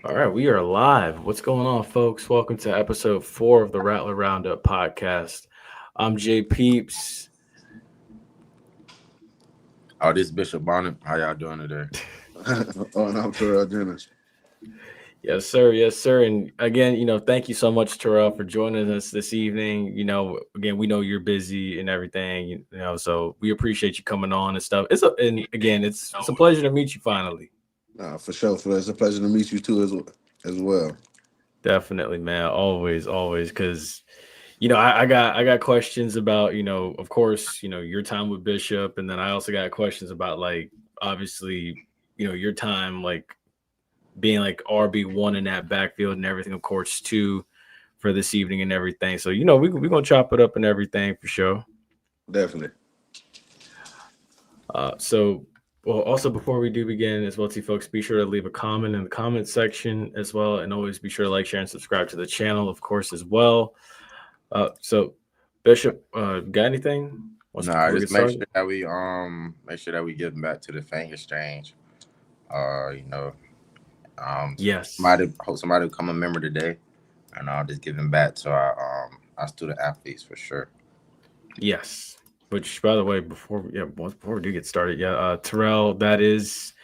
All right, we are live. What's going on, folks? Welcome to episode 4 of the Rattler Roundup Podcast. I'm JPeeps. Oh, this is Bishop Bonnet. How y'all doing today? And I'm Terrell Jennings. Yes, sir. Yes, sir. And again, thank you so much, Terrell, for joining us this evening. Again, we know you're busy and everything, so we appreciate you coming on and stuff. It's a pleasure to meet you finally. For sure. It's a pleasure to meet you too as well. Definitely, man. Always, because I got questions about, of course, your time with Bishop, and then I also got questions about obviously, your time being RB1 in that backfield and everything, of course, too, for this evening and everything. So, we're gonna chop it up and everything for sure. Definitely. Also, before we do begin, as well, to folks, be sure to leave a comment in the comment section as well, and always be sure to like, share, and subscribe to the channel, of course, as well. So, Bishop, got anything? Just make sure that we give back to the FAMU exchange. Yes. Hope somebody will become a member today, and I'll just give them back to our student athletes for sure. Yes. Which, by the way, before we do get started, Terrell, that's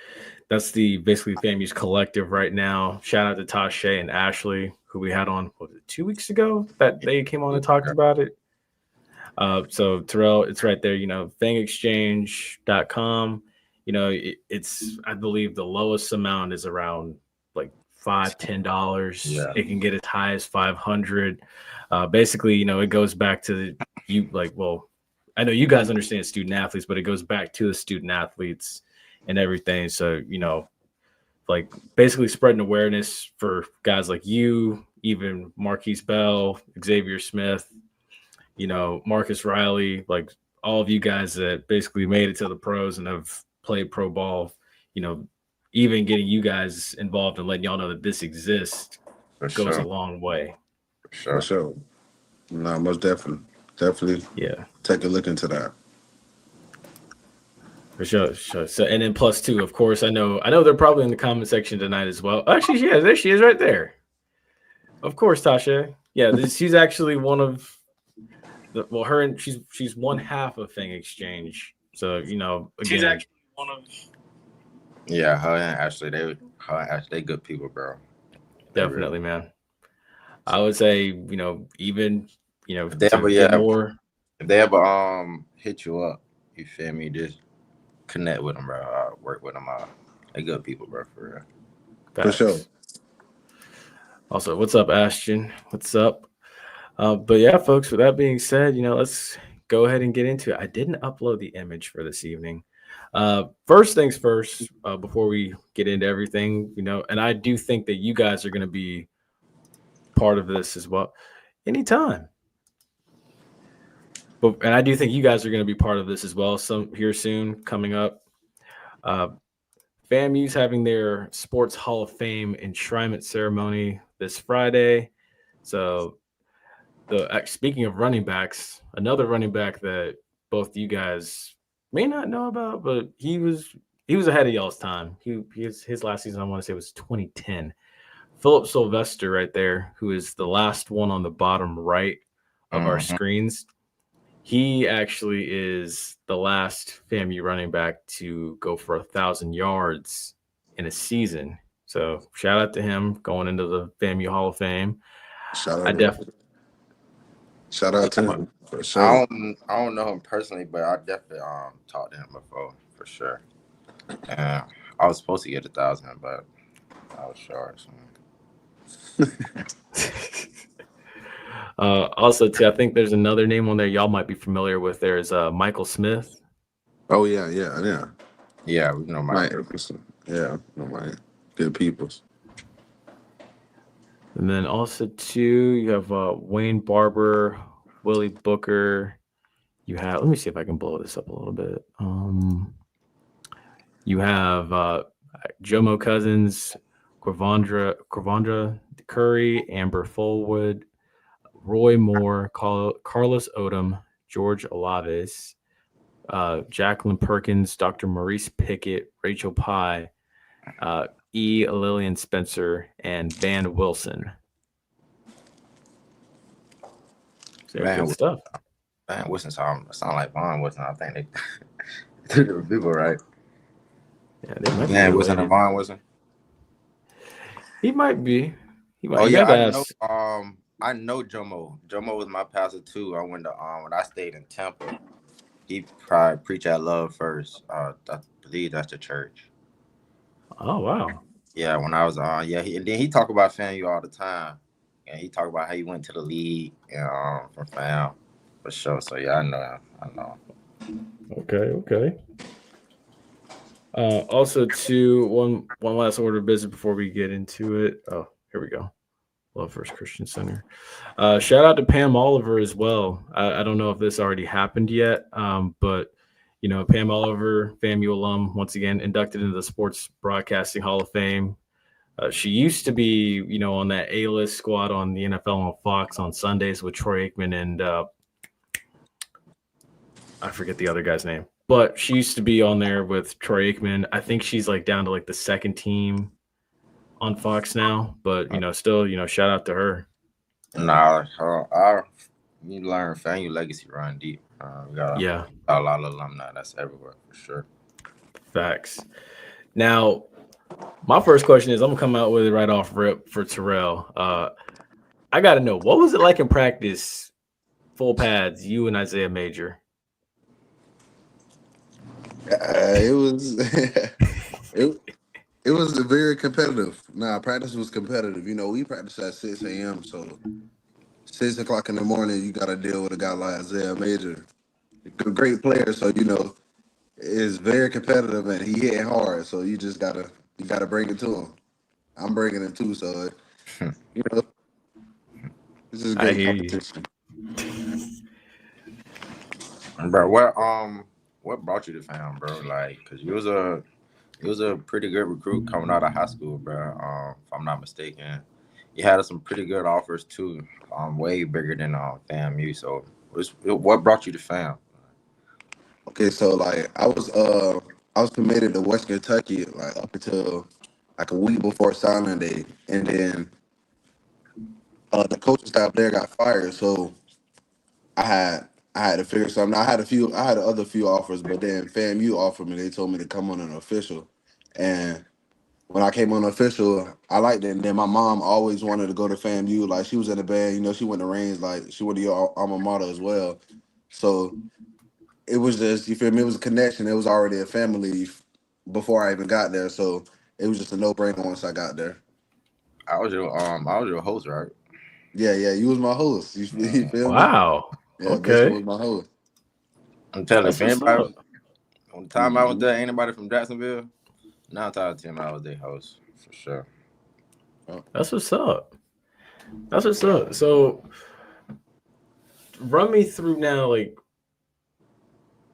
basically FAMU's collective right now. Shout out to Tasha and Ashley, who we had on 2 weeks ago that they came on and talked about it. So Terrell, it's right there, fangexchange.com. It's, I believe the lowest amount is around $5-10. Yeah. It can get as high as 500. Basically, it goes back to I know you guys understand student athletes, but it goes back to the student athletes and everything. So, basically spreading awareness for guys like you, even Marquise Bell, Xavier Smith, Marcus Riley, all of you guys that basically made it to the pros and have played pro ball, even getting you guys involved and letting y'all know that this exists goes a long way. For sure. No, most definitely. Definitely. Yeah. Take a look into that. For sure. So, and then plus two, of course, I know they're probably in the comment section tonight as well. Actually, yeah, there she is right there. Of course, Tasha. Yeah, she's actually one of she's one half of Fang Exchange. So, again, she's actually one of. Yeah, her and Ashley, they good people, bro. Definitely, man. I would say, even, if they ever hit you up, you feel me? Just connect with them, bro. Work with them. They good people, bro, for real. For sure. Also, what's up, Ashton? What's up? But yeah, folks, with that being said, let's go ahead and get into it. I didn't upload the image for this evening. First things first, before we get into everything, and I do think that you guys are going to be part of this as well anytime. And I do think you guys are going to be part of this as well. Some here soon coming up. FAMU's having their Sports Hall of Fame enshrinement ceremony this Friday. So, speaking of running backs, another running back that both you guys may not know about, but he was ahead of y'all's time. His last season, I want to say, was 2010. Philip Sylvester right there, who is the last one on the bottom right of our screens. He actually is the last FAMU running back to go for 1,000 yards in a season. So shout out to him going into the FAMU Hall of Fame. Shout out to him for sure. I don't know him personally, but I definitely talked to him before for sure. I was supposed to get 1,000, but I was short. So. Also, too, I think there's another name on there y'all might be familiar with. There's Michael Smith. Oh yeah. Yeah, we know Michael. Yeah, Mike. Good peoples. And then also, too, you have Wayne Barber, Willie Booker. You have, let me see if I can blow this up a little bit. You have Jomo Cousins, Quavondra Curry, Amber Fullwood, Roy Moore, Carlos Odom, George Olaves, Jacqueline Perkins, Dr. Maurice Pickett, Rachel Pye, E. Lillian Spencer, and Van Wilson. So good stuff. Van Wilson sound like Von Wilson. I think they two people, right? Yeah, they might be Van Wilson related. and Von Wilson. He might be. Oh yeah, I know Jomo. Jomo was my pastor too. I went to when I stayed in Temple. He probably preached at Love First. I believe that's the church. Oh wow. Yeah, when I was and then he talk about FAMU all the time, and he talk about how he went to the league from FAM for sure. So yeah, I know. Okay. Also, one last order of business before we get into it. Oh, here we go. Love First Christian Center. Shout out to Pam Oliver as well. I don't know if this already happened yet, but Pam Oliver, FAMU alum, once again inducted into the Sports Broadcasting Hall of Fame. She used to be, on that A-list squad on the NFL on Fox on Sundays with Troy Aikman and I forget the other guy's name, but she used to be on there with Troy Aikman. I think she's like down to like the second team on Fox now, but still, shout out to her. Nah, you learn FAMU legacy run deep. We got a lot of alumni that's everywhere for sure. Facts. Now, my first question is I'm gonna come out with it right off rip for Terrell. I gotta know, what was it like in practice, full pads, you and Isaiah Major? It was it was very competitive. Practice was competitive. We practiced at 6 a.m. So 6 o'clock in the morning, you got to deal with a guy like Isaiah Major, a great player. So it's very competitive and he hit hard. So you gotta bring it to him. I'm bringing it too. So this is great competition. Bro, what brought you to FAM, bro? Like, cause you was a pretty good recruit coming out of high school, bro. If I'm not mistaken, you had some pretty good offers too, way bigger than FAMU. So, what brought you to FAM? Okay, so like I was committed to West Kentucky like up until like a week before signing day, and then the coaching staff there got fired, so I had to figure something. I had other few offers, but then FAMU offered me. They told me to come on an official, and when I came on official, I liked it. And then my mom always wanted to go to FAMU. Like she was in the band, she went to Reigns, like she went to your alma mater as well. So it was just, you feel me? It was a connection. It was already a family before I even got there. So it was just a no-brainer once I got there. I was your host, right? Yeah, you was my host. You feel me? Wow. Yeah, okay. Bishop was my host. I'm telling you, if anybody, on the time I was there, anybody from Jacksonville, 9 out of 10 I was their host for sure. That's what's up. So run me through now, like,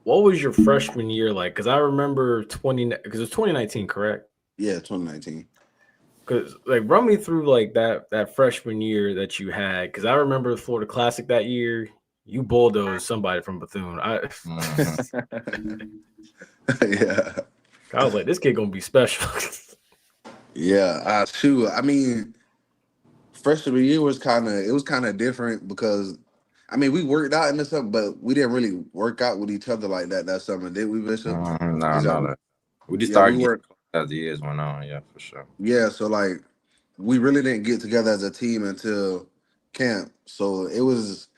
what was your freshman year like? Because I remember because it was 2019, correct? Yeah, 2019. Because run me through like that freshman year that you had. Because I remember the Florida Classic that year. You bulldozed somebody from Bethune. Yeah. I was like, this kid gonna be special. Yeah, shoot. I mean, freshman year was kind of different because, I mean, we worked out into something, but we didn't really work out with each other like that summer, did we, Bishop? No. We just started getting as the years went on, yeah, for sure. Yeah, so like we really didn't get together as a team until camp. So it wasn't,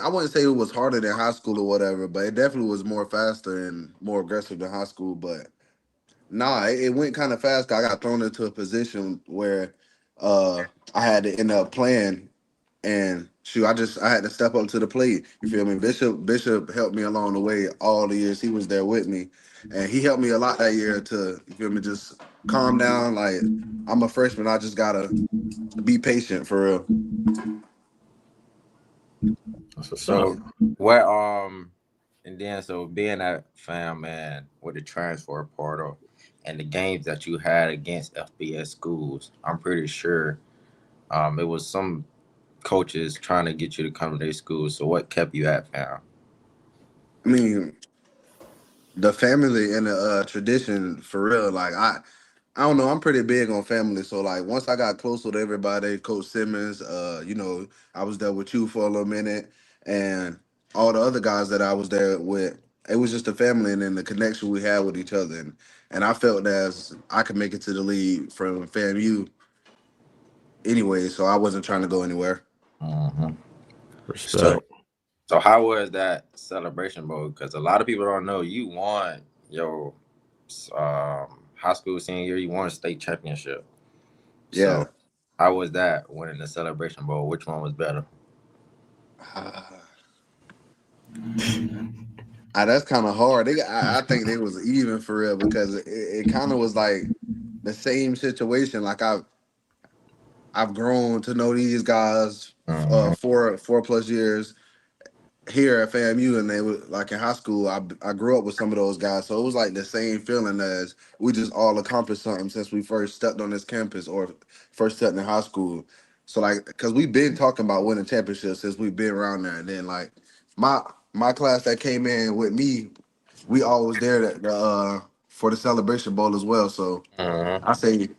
I wouldn't say it was harder than high school or whatever, but it definitely was more faster and more aggressive than high school. But it went kind of fast. I got thrown into a position where I had to end up playing, and shoot, I had to step up to the plate. You feel me? Bishop helped me along the way all the years he was there with me, and he helped me a lot that year to, you feel me, just calm down. Like, I'm a freshman, I just gotta be patient for real. So what and then so being at FAM, man, with the transfer portal and the games that you had against FBS schools, I'm pretty sure it was some coaches trying to get you to come to their school. So what kept you at FAM? I mean, the family and the tradition for real. Like I don't know. I'm pretty big on family. So like once I got close with everybody, Coach Simmons, I was there with you for a little minute, and all the other guys that I was there with, it was just a family and then the connection we had with each other. And I felt as I could make it to the league from FAMU anyway, so I wasn't trying to go anywhere. Mm-hmm. Respect. So how was that celebration mode? Because a lot of people don't know you won your high school senior year. You won a state championship. Yeah. So how was that winning the celebration bowl? Which one was better? That's kind of hard. I think they was even for real because it kind of was like the same situation. Like I've grown to know these guys Mm-hmm. 4+ years here at FAMU, and they were like in high school. I grew up with some of those guys, so it was like the same feeling as we just all accomplished something since we first stepped on this campus or first stepped in high school. So like, cause we've been talking about winning championships since we've been around there, and then like my my class that came in with me, we all was there for the celebration bowl as well. So Mm-hmm. I say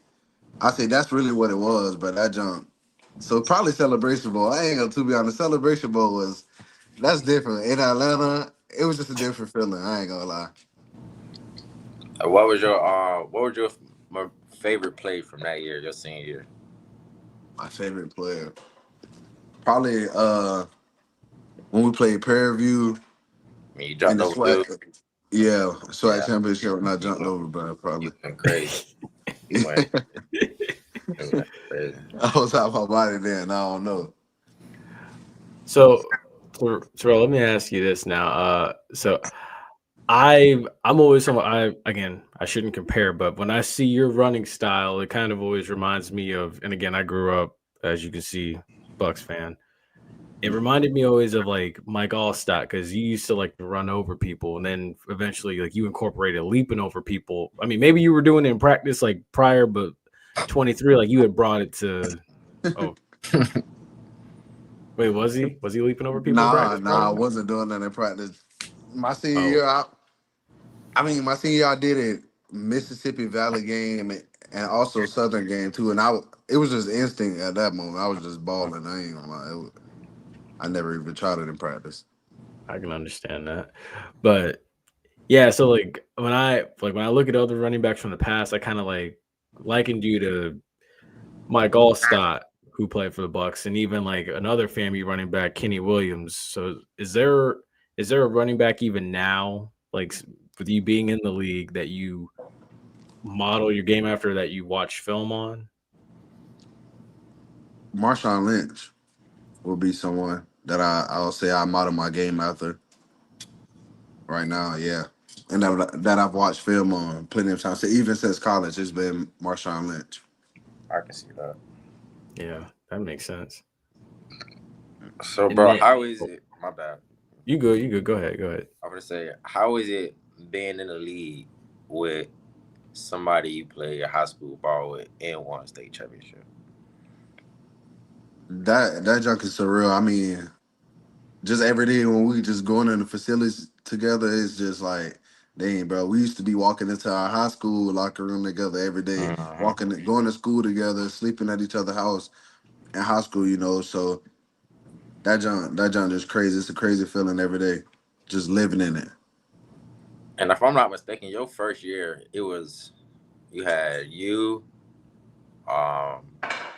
that's really what it was, but that jump. So probably celebration bowl. I ain't gonna to be honest. Celebration bowl was that's different. In Atlanta, it was just a different feeling. I ain't gonna lie. What was your favorite play from that year, your senior year? My favorite player, probably when we played Prairie View I mean, you in jumped the over dude. SWAC. Yeah, SWAC Yeah, championship, and I you jumped went, over, bro. you Probably. went crazy. You went, you went crazy. I was out my body then. I don't know. So, Terrell, let me ask you this now. So I'm always someone I shouldn't compare, but when I see your running style, it kind of always reminds me of, and again, I grew up, as you can see, Bucks fan. It reminded me always of like Mike Allstott because you used to like to run over people, and then eventually like you incorporated leaping over people. I mean, maybe you were doing it in practice like prior, but 23, like you had brought it to. Oh, wait, was he? Was he leaping over people in Nah, practice? nah, I Probably. wasn't doing that in practice. My senior Oh, year, my senior year, I did it Mississippi Valley game and also Southern game too, and it was just instinct at that moment. I was just balling. I ain't gonna lie. I never even tried it in practice. I can understand that, but yeah. So like when I look at other running backs from the past, I kind of like likened you to Mike Allstott, who played for the Bucks, and even like another FAMU running back, Kenny Williams. So is there a running back even now, like with you being in the league, that you model your game after, that you watch film on? Marshawn Lynch will be someone that I'll say I model my game after right now. Yeah, and that I've watched film on plenty of times. So even since college, it's been Marshawn Lynch. I can see that. Yeah, that makes sense. So, And bro, then how is it? My bad. you good, you good. Go ahead, go ahead. I'm gonna say, how is it being in the league with somebody you play a high school ball with and won a state championship? That junk is surreal. I mean, just every day when we just going in the facilities together, it's just like, dang, bro. We used to be walking into our high school locker room together every day, Mm-hmm. going to school together, sleeping at each other's house in high school. So that junk is crazy. It's a crazy feeling every day, just living in it. And if I'm not mistaken, your first year, you had you, um,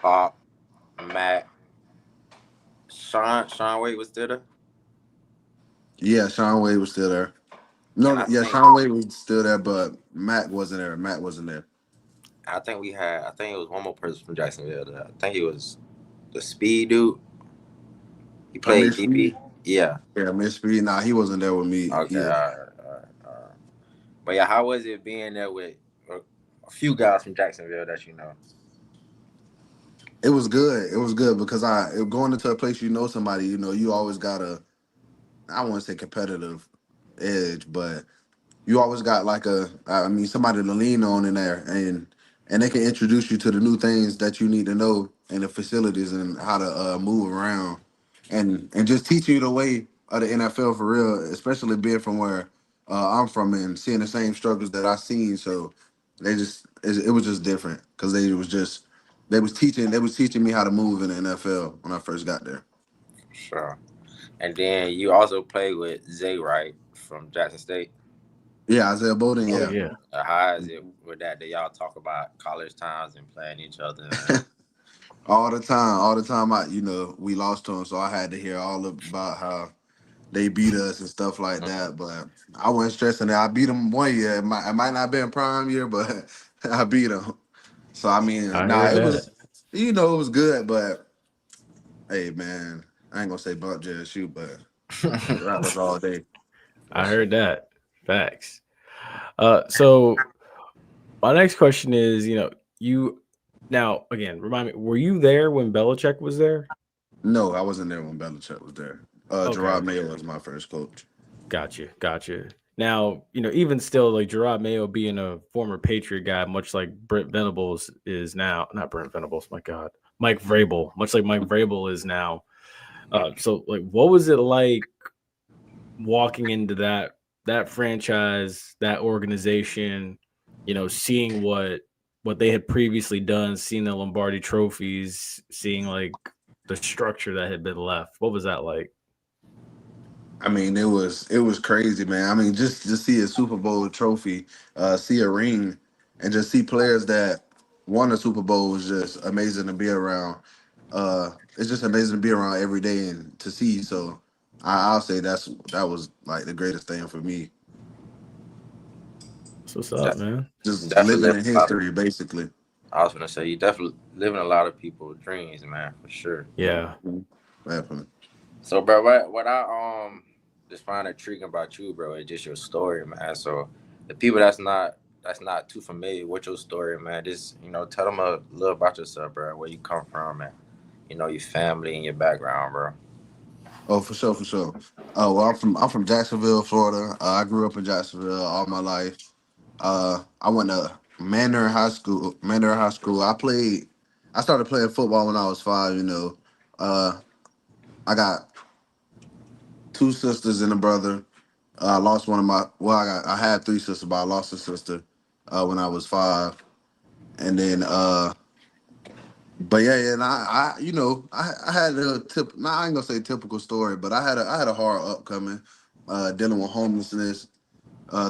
Pop, Matt, Sean Wade was still there, Yeah, Sean Wade was still there. and No, I yeah, think Sean Wade was still there, but Matt wasn't there. Matt wasn't there. I think it was one more person from Jacksonville. There. I think it was the speed dude. He played Miss DP. Speed? Yeah. Yeah, Miss Speed. Nah, he wasn't there with me Okay. All either. right. All right. All right. But yeah, how was it being there with a few guys from Jacksonville that you know? It was good. It was good because going into a place somebody, you always got I wouldn't say competitive edge, but you always got like somebody to lean on in there, and they can introduce you to the new things that you need to know in the facilities and how to move around, and just teach you the way of the NFL for real, especially being from where I'm from and seeing the same struggles that I seen. So It was just different because they was teaching me how to move in the NFL when I first got there. Sure. And then you also play with Zay, right, from Jackson State. Yeah, Isaiah Bowden. Oh Yeah, yeah. How is it with that? That y'all talk about college times and playing each other? And all the time, all the time. We lost to them, so I had to hear all about how they beat us and stuff like that. But I wasn't stressing it. I beat them one year. It might not have been prime year, but I beat them. So I mean, I nah, heard it that. was, it was good. But hey, man, I ain't gonna say bump JSU, but Rattlers all day. I heard that. Facts. So my next question is, you now again, remind me, were you there when Belichick was there? No, I wasn't there when Belichick was there. Okay. Gerard Mayo was my first coach. Gotcha. Now, even still, like Gerard Mayo being a former Patriot guy, much like Brent Venables is now, not Brent Venables, my God, Mike Vrabel, much like Mike Vrabel is now. So, like, what was it like walking into that franchise, that organization, seeing what they had previously done, seeing the Lombardi trophies, seeing like the structure that had been left? What was that like? I mean, it was crazy, man. I mean, just to see a Super Bowl trophy, see a ring, and just see players that won a Super Bowl was just amazing to be around. It's just amazing to be around every day and to see. So I'll say that was like the greatest thing for me. So what's up, de- man? Just definitely living live in a lot of. history, basically. I was gonna say you definitely living a lot of people's dreams, man, for sure. Yeah. Definitely. So, bro, what I just find intriguing about you, bro, is just your story, man. So, the people that's not too familiar with your story, man, just tell them a little about yourself, bro, where you come from, and your family and your background, bro. Oh, for sure, for sure. Well, I'm from Jacksonville, Florida. I grew up in Jacksonville all my life. I went to Mandarin High School. Mandarin High School. I started playing football when I was 5. I got two sisters and a brother. I lost one of my. Well, I had three sisters, but I lost a sister when I was 5. And then, but yeah, and I had a tip. Nah, I ain't gonna say typical story, but I had a hard upcoming, dealing with homelessness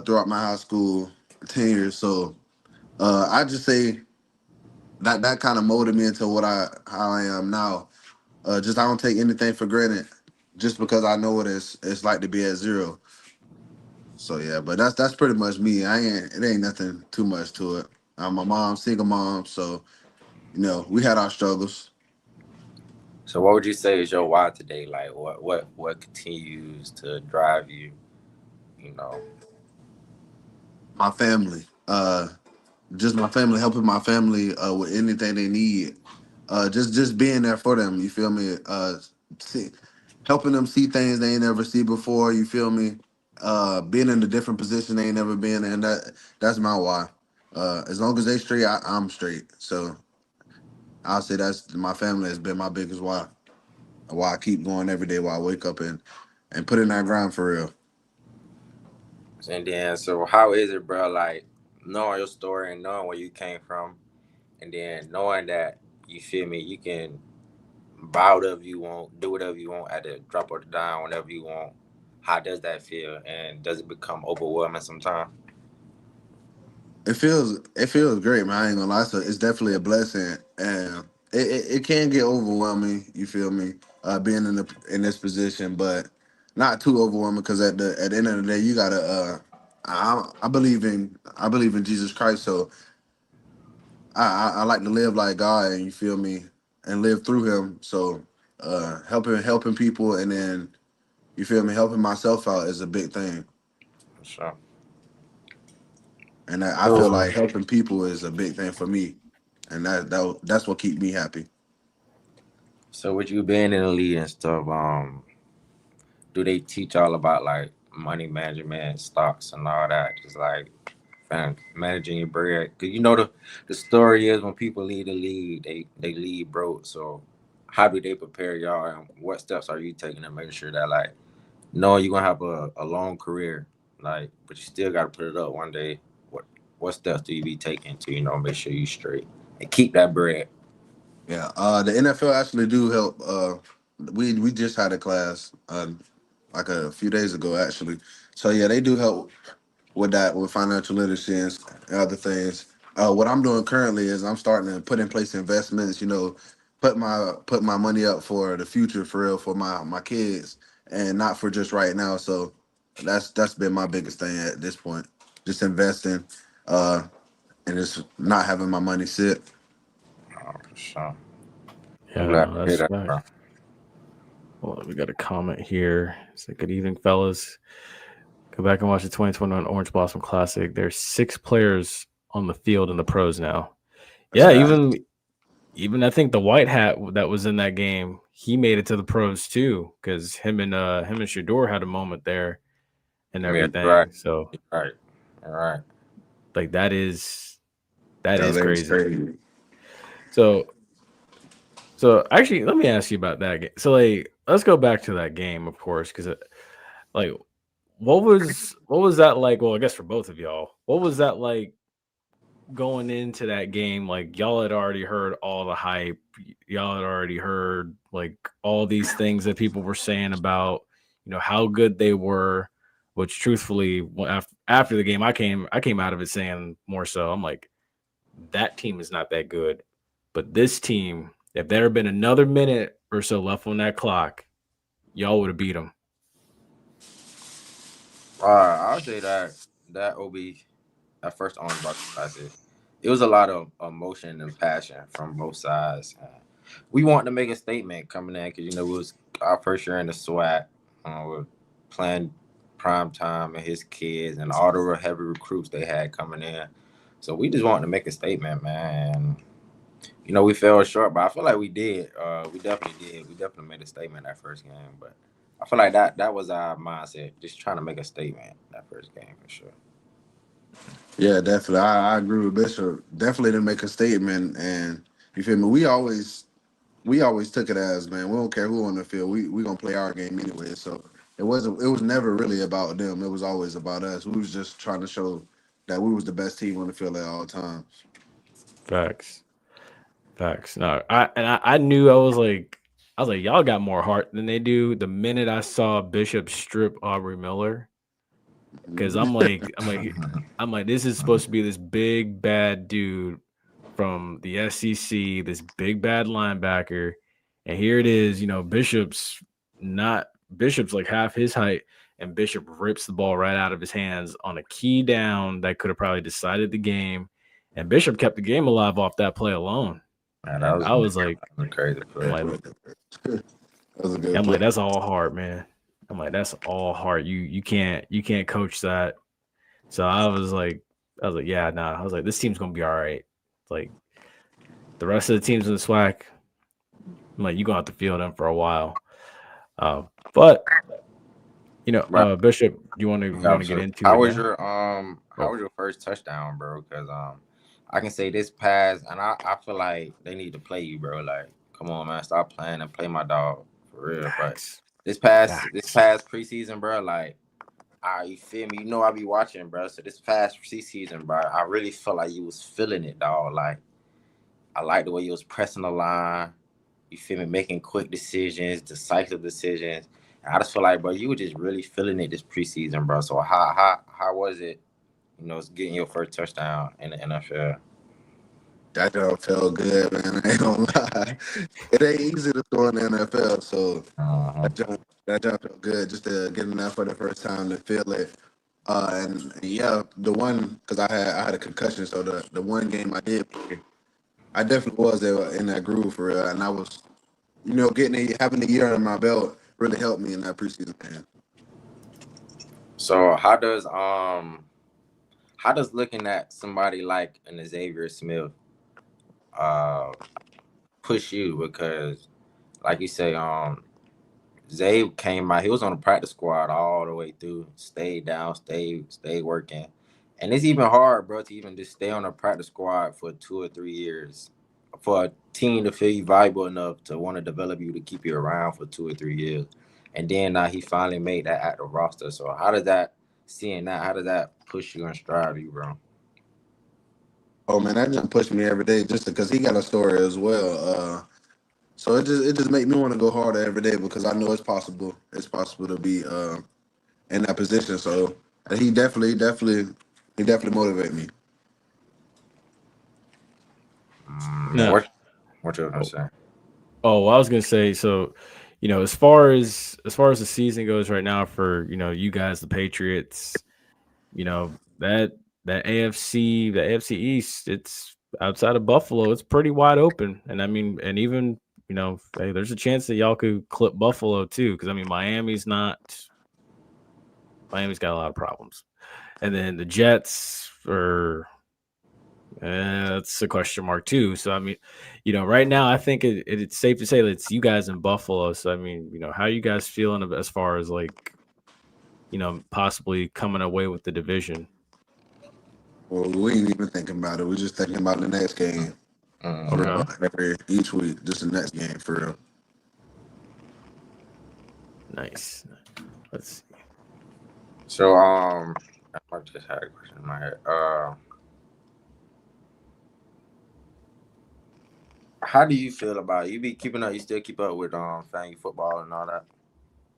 throughout my high school tenure. So I just say that kind of molded me into how I am now. Just I don't take anything for granted, just because I know what it's like to be at zero. So yeah, but that's pretty much me. It ain't nothing too much to it. I'm a mom, single mom, so we had our struggles. So, what would you say is your why today? Like, what continues to drive you? You know, My family, just my family, helping my family with anything they need. Just being there for them. You feel me? See, helping them see things they ain't never see before. You feel me? Being in a different position they ain't never been in. That's my why. As long as they straight, I'm straight. So I'll say that's my family has been my biggest why. Why I keep going every day. Why I wake up and put in that grind for real. and then so how is it, bro? Like knowing your story and knowing where you came from, and then knowing that you feel me, you can buy whatever you want, do whatever you want at the drop of the dime whenever you want. How does that feel? And does it become overwhelming sometimes? It feels great, man. I ain't gonna lie. So it's definitely a blessing, and it can get overwhelming. You feel me? Being in this position, but not too overwhelming because at the end of the day, you gotta. I believe in Jesus Christ, so I like to live like God, and you feel me, and live through Him. So helping people, and then you feel me, helping myself out is a big thing, For sure. and I feel So, like helping people is a big thing for me, and that's what keeps me happy. so with you being in the lead and stuff, do they teach all about like money management, stocks, and all that? Just like managing your bread, because the story is when people leave the league, they leave broke. So how do they prepare y'all, and what steps are you taking to make sure that like knowing you're gonna have a long career, like but you still got to put it up one day? What what steps do you be taking to make sure you straight and keep that bread? Yeah, the NFL actually do help. We just had a class like a few days ago actually. So yeah, they do help with that, with financial literacy and other things. What I'm doing currently is I'm starting to put in place investments. Put my money up for the future, for real, for my kids, and not for just right now. So that's been my biggest thing at this point. Just investing, and just not having my money sit. Oh, for sure. I'm Yeah, glad no, to hear that's that, facts. bro. Well, we got a comment here. It's like, good evening, fellas. Go back and watch the 2021 Orange Blossom Classic. There's 6 players on the field in the pros now. Yeah, even I think the white hat that was in that game, he made it to the pros too, because him and Shador had a moment there and Yeah, you're everything. right. So You're right. All right. like that is That is crazy. crazy. So actually, let me ask you about that game. So like, let's go back to that game, of course, because like, what was that like? Well, I guess for both of y'all, what was that like going into that game? Like, y'all had already heard all the hype. Y'all had already heard like all these things that people were saying about how good they were. Which, truthfully, after the game, I came out of it saying more so. I'm like, that team is not that good, but this team, if there had been another minute or so left on that clock, y'all would have beat them. I'll say that OB, that first Orange Blossom Classic, it was a lot of emotion and passion from both sides. We wanted to make a statement coming in because it was our first year in the SWAC. We're playing prime time and his kids and all the heavy recruits they had coming in. So we just wanted to make a statement, man. And, we fell short, but I feel like we did. We definitely did. We definitely made a statement that first game, but I feel like that was our mindset, just trying to make a statement that first game for sure. Yeah, definitely. I agree with Bishop. Definitely to make a statement, and you feel me. We always took it as, man, we don't care who on the field. We gonna play our game anyway. So it was never really about them. It was always about us. We was just trying to show that we was the best team on the field at all times. Facts. No, I knew I was like y'all got more heart than they do. The minute I saw Bishop strip Aubrey Miller, because I'm like, this is supposed to be this big bad dude from the SEC, this big bad linebacker, and here it is. Bishop's like half his height, and Bishop rips the ball right out of his hands on a key down that could have probably decided the game, and Bishop kept the game alive off that play alone. Man, And I was like, a crazy play. That was a good I'm play. like, that's all hard, man. I'm like, that's all hard. You can't coach that. So I was like, yeah, nah. I was like, this team's gonna be all right. Like the rest of the teams in the SWAC, I'm like, you're gonna have to feel them for a while. But Right. Bishop, you want to get into How it was now? your first touchdown, bro? Because I can say this pass, and I feel like they need to play you, bro. Like, come on, man, stop playing and play my dog for real. Facts. But this past preseason, bro, like, you feel me? I be watching, bro. So this past preseason, bro, I really felt like you was feeling it, dog. Like, I like the way you was pressing the line. You feel me? Making quick decisions, decisive decisions. And I just feel like, bro, you were just really feeling it this preseason, bro. So how was it, getting your first touchdown in the NFL? That job felt good, man. I ain't gonna lie. It ain't easy to score in the NFL, so Uh-huh. that job felt good. Just to get in there for the first time to feel it. And yeah, the one, because I had a concussion, so the one game I did play, I definitely was there in that groove for real, and I was, having the year under my belt really helped me in that preseason game. So how does looking at somebody like an Xavier Smith push you? Because like you say, Zay came out, he was on the practice squad all the way through, stayed down, stayed working. And it's even hard, bro, to even just stay on a practice squad for 2 or 3 years. For a team to feel you valuable enough to want to develop you to keep you around for 2 or 3 years. And then he finally made that active roster. So how does that push you and strive you, bro? Oh man, that just pushed me every day just because he got a story as well. So it just make me want to go harder every day because I know it's possible. It's possible to be in that position. So he definitely motivate me. No. What you gonna say? Oh, well, I was gonna say, so, as far as the season goes right now for you guys, the Patriots, that AFC East, it's outside of Buffalo, it's pretty wide open, and I mean, and even hey, there's a chance that y'all could clip Buffalo too, because I mean, Miami's got a lot of problems, and then the Jets are. That's a question mark too. So I mean, right now I think it's safe to say that it's you guys in Buffalo. So I mean, how are you guys feeling as far as like, possibly coming away with the division? Well, we ain't even thinking about it. We're just thinking about the next game. Each week, just the next game for real. Nice. Let's see. So I just had a question in my head. How do you feel about it? You be keeping up? You still keep up with FAMU football and all that?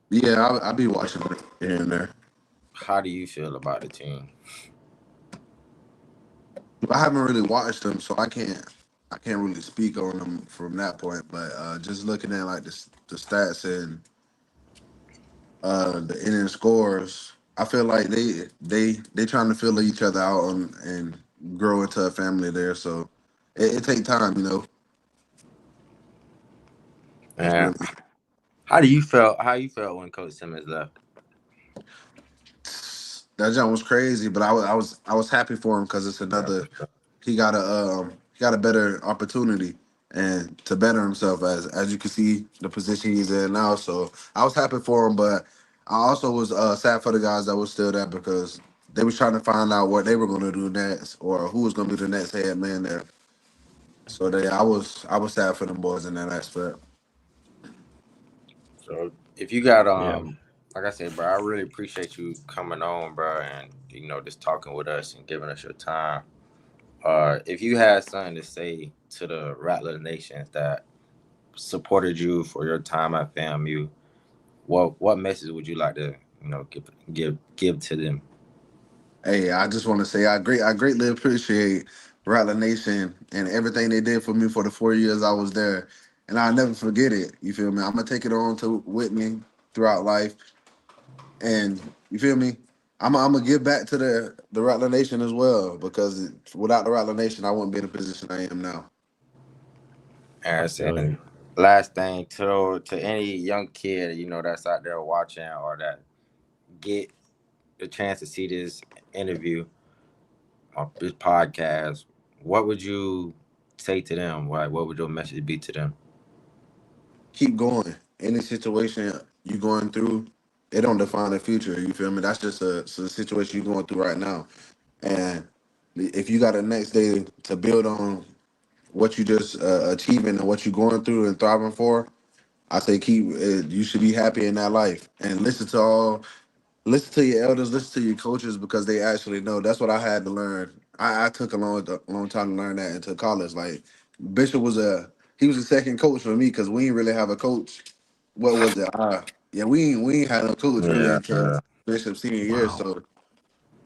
Yeah, I'll be watching it here and there. How do you feel about the team? I haven't really watched them, so I can't really speak on them from that point. But just looking at like the stats and the inning scores, I feel like they trying to fill each other out and grow into a family there. So it take time, It's Yeah. really How you felt when Coach Simmons left? that jump was crazy, but I was happy for him because it's Yeah, another for sure. he got a better opportunity and to better himself as you can see the position he's in now. So I was happy for him, but I also was sad for the guys that was still there because they was trying to find out what they were going to do next or who was going to be the next head man there. So I was sad for them boys in that aspect. So if you got Yeah. like I said, bro, I really appreciate you coming on, bro, and just talking with us and giving us your time. If you had something to say to the Rattler nations that supported you for your time at FAMU, what message would you like to give to them? Hey, I just want to say I greatly appreciate Rattler Nation and everything they did for me for the 4 years I was there, and I'll never forget it. You feel me? I'm gonna take it on to with me throughout life, and you feel me? I'm gonna give back to the Rattler Nation as well because without the Rattler Nation, I wouldn't be in the position I am now. And I feel you. last thing to any young kid that's out there watching or that get the chance to see this interview on this podcast, what would you say to them? What would your message be to them? Keep going. Any situation you going through, it don't define the future. You feel me? That's just a situation you're going through right now. And if you got a next day to build on what you just achieving and what you're going through and thriving for, I say keep. You should be happy in that life and listen to your elders, listen to your coaches because they actually know. That's what I had to learn. I took a long time to learn that into college. Like Bishop he was a second coach for me because we didn't really have a coach. What was it? Yeah, we ain't had no coach really Yeah. until Bishop's senior year. Wow. So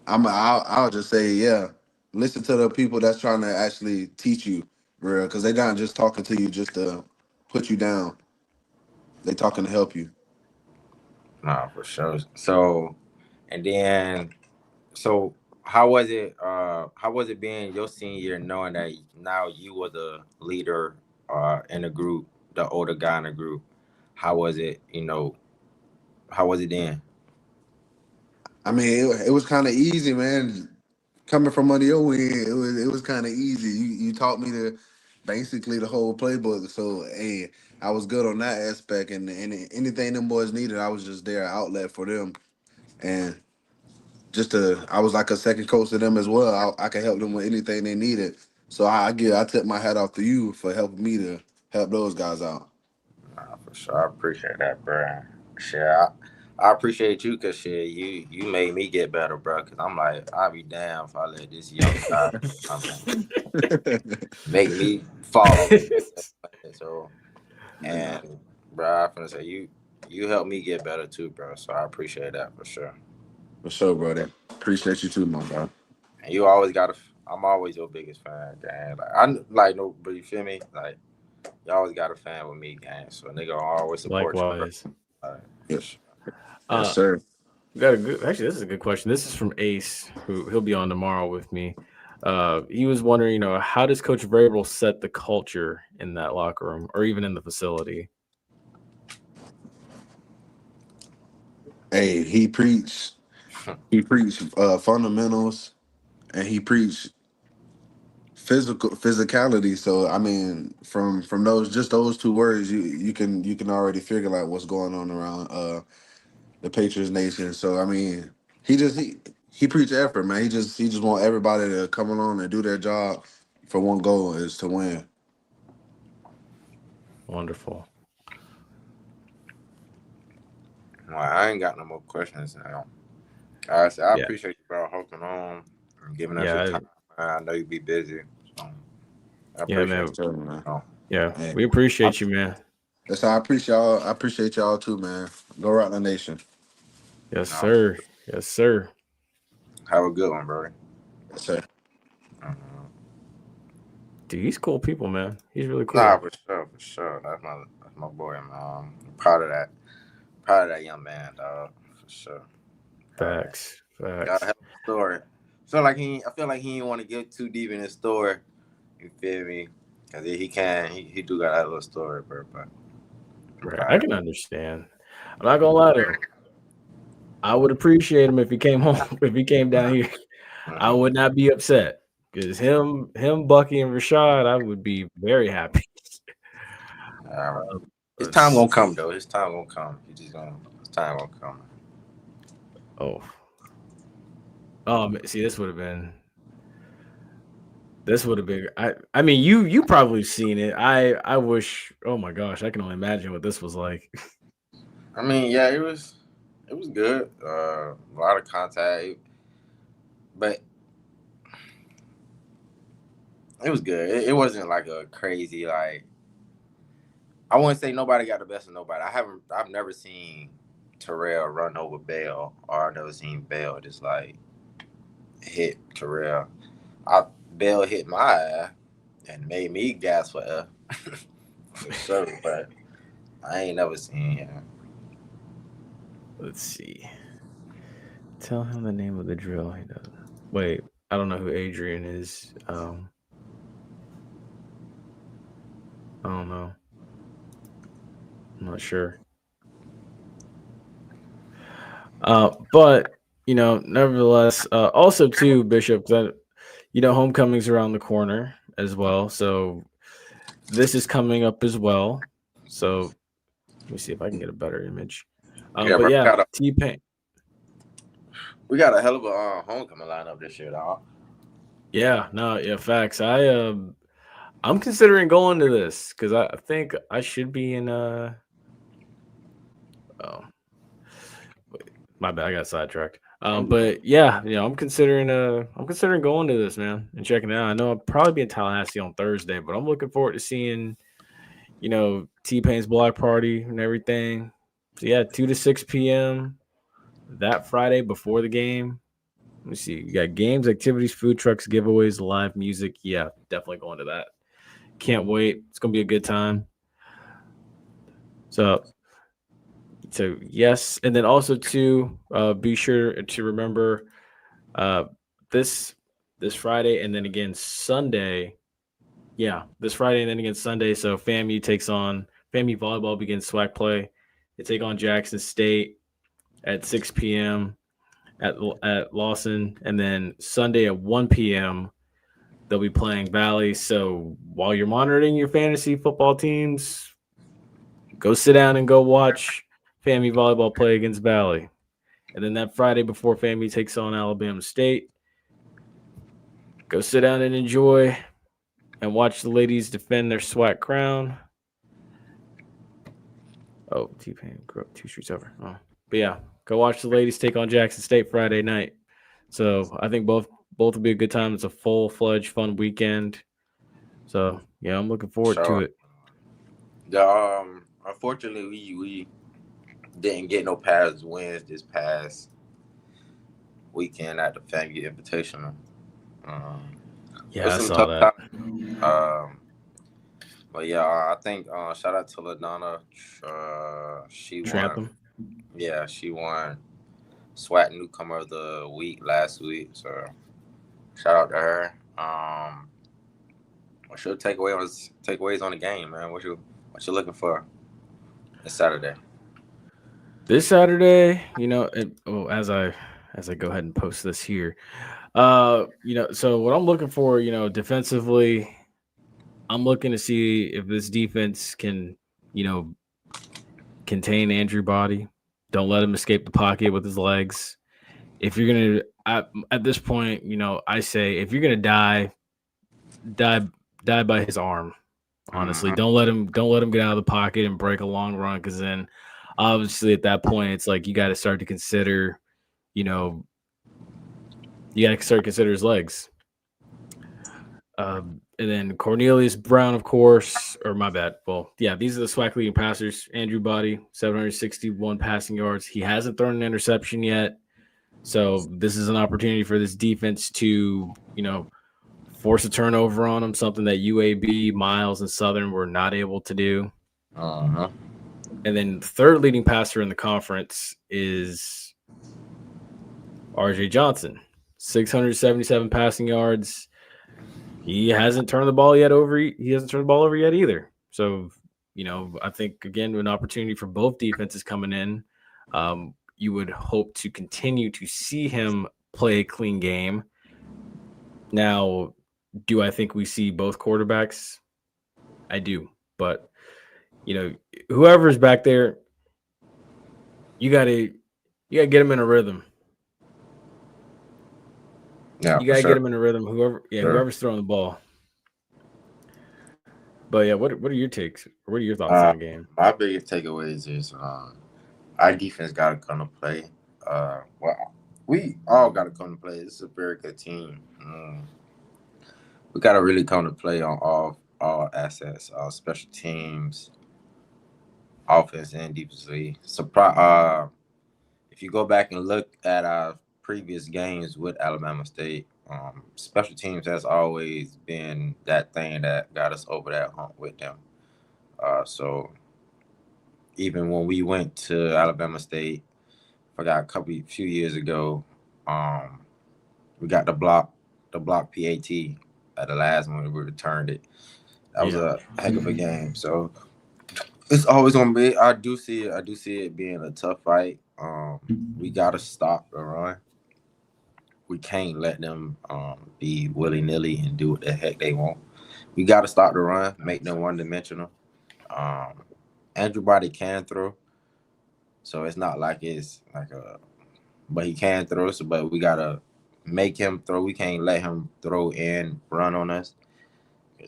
I'll just say yeah. Listen to the people that's trying to actually teach you, real, because they not just talking to you just to put you down. They talking to help you. No, for sure. So, and then, so how was it being your senior year, knowing that now you were the leader in the group, the older guy in the group? How was it? How was it then? I mean, it was kind of easy, man. Coming from under your wing, it was kind of easy. You taught me basically the whole playbook. So hey, I was good on that aspect, and anything them boys needed, I was just there, outlet for them, and I was like a second coach to them as well. I could help them with anything they needed. So I tip my hat off to you for helping me to help those guys out. For sure, I appreciate that, bro. Shit, I appreciate you because shit, you made me get better, bro. Because I'm like, I'll be damned if I let this young guy make me follow. So, and bro, I'm finna say you helped me get better too, bro. So I appreciate that for sure. For sure, brother. Appreciate you too, my bro. And you always got I'm always your biggest fan, gang. Like I like no, but you feel me? Like you always got a fan with me, gang. So nigga always support you, bro. Likewise. Yes, yes, sir. We got a good. Actually, this is a good question. This is from Ace, who he'll be on tomorrow with me. He was wondering, how does Coach Vrabel set the culture in that locker room or even in the facility? Hey, he preached fundamentals, and he preached physicality. So I mean, from those two words, you can already figure out what's going on around the Patriots nation. So I mean, he preached effort, man. He just want everybody to come along and do their job for one goal is to win. Wonderful. Well, I ain't got no more questions now. I appreciate you, bro, hopping on and giving us your time. I know you be busy. So I appreciate you, man. Yeah, we appreciate you, man. That's how I appreciate y'all. I appreciate y'all too, man. Go Rattler Nation. Yes, sir. Yes, sir. Have a good one, bro. Yes, sir. Dude, he's cool people, man. He's really cool. Nah, for sure. That's my boy, man. I'm proud of that young man, dog. For sure. Facts. Got a hell of a story. I feel like he didn't want to get too deep in his story. You feel me? Cause he do got that little story, bro. But right. I can understand. I'm not gonna lie to him. I would appreciate him if he came home, if he came down here. I would not be upset. Because him, Bucky, and Rashad, I would be very happy. His time gonna come, though. His time gonna come. His time gonna come. See, this would have been. I mean, you probably seen it. I wish. Oh my gosh, I can only imagine what this was like. I mean, yeah, it was good. A lot of contact, but it was good. It wasn't like a crazy like. I wouldn't say nobody got the best of nobody. I've never seen Terrell run over Bell, or I've never seen Bell just like hit Terrell. Bell hit my eye and made me gasp for air. For sure, but I ain't never seen him. Let's see. Tell him the name of the drill. He doesn't. Wait, I don't know who Adrian is. I don't know. I'm not sure. But nevertheless, also too, Bishop, that homecoming's around the corner as well. So this is coming up as well. So let me see if I can get a better image. T-Pain. We got a hell of a homecoming lineup this year, dog. Yeah, facts. I'm considering going to this because I think I should be in my bad, I got sidetracked. But yeah, I'm considering going to this, man, and checking it out. I know I'll probably be in Tallahassee on Thursday, but I'm looking forward to seeing, T-Pain's block party and everything. So yeah, 2 to 6 p.m. that Friday before the game. Let me see. You got games, activities, food trucks, giveaways, live music. Yeah, definitely going to that. Can't wait. It's gonna be a good time. So yes, and then also to be sure to remember this Friday and then again Sunday. Yeah, this Friday and then again Sunday. So FAMU volleyball begins SWAC play. They take on Jackson State at 6 p.m. at Lawson, and then Sunday at 1 p.m. they'll be playing Valley. So while you're monitoring your fantasy football teams, go sit down and go watch FAMU volleyball play against Valley. And then that Friday before FAMU takes on Alabama State, go sit down and enjoy and watch the ladies defend their SWAC crown. Oh, T-Pain grew up 2 streets over. Oh, but yeah, Go watch the ladies take on Jackson State Friday night. So I think both will be a good time. It's a full-fledged fun weekend. So yeah, I'm looking forward to it. Unfortunately, we didn't get no past wins this past weekend at the FAMU Invitational. Yeah, I saw that. But yeah, I think shout out to LaDonna. She Tramping. won. Yeah, she won SWAC Newcomer of the Week last week. So shout out to her. What's your takeaways on the game, man? What you looking for this Saturday? This Saturday, as I go ahead and post this here, so what I'm looking for, defensively, I'm looking to see if this defense can, contain Andrew Body. Don't let him escape the pocket with his legs. If you're gonna, at this point, I say if you're gonna die by his arm. Honestly, don't let him get out of the pocket and break a long run, because then obviously at that point it's like you got to start to consider, his legs. And then Cornelius Brown, of course, or my bad. Well, yeah, these are the SWAC leading passers. Andrew Body, 761 passing yards. He hasn't thrown an interception yet. So this is an opportunity for this defense to, force a turnover on him, something that UAB, Miles, and Southern were not able to do. And then the third leading passer in the conference is RJ Johnson, 677 passing yards. He hasn't turned the ball over yet either. So, I think, again, an opportunity for both defenses coming in. You would hope to continue to see him play a clean game. Now, do I think we see both quarterbacks? I do. But, whoever's back there, you gotta get him in a rhythm. Yeah, you gotta get him in a rhythm. Whoever's throwing the ball. But yeah, what are your takes? What are your thoughts on the game? My biggest takeaways is our defense got to come to play. We all got to come to play. This is a very good team. We got to really come to play on all assets, special teams, offense, and defensively. If you go back and look at our previous games with Alabama State, special teams has always been that thing that got us over that hump with them. So even when we went to Alabama State, a few years ago, we got the block PAT at the last one we returned it. That was a heck of a game. So it's always gonna be. I do see it being a tough fight. We gotta stop the run. We can't let them be willy-nilly and do what the heck they want. We gotta stop the run, make them one-dimensional. Andrew Body can throw, so it's not like it's like but he can throw. So, but we gotta make him throw. We can't let him throw and run on us.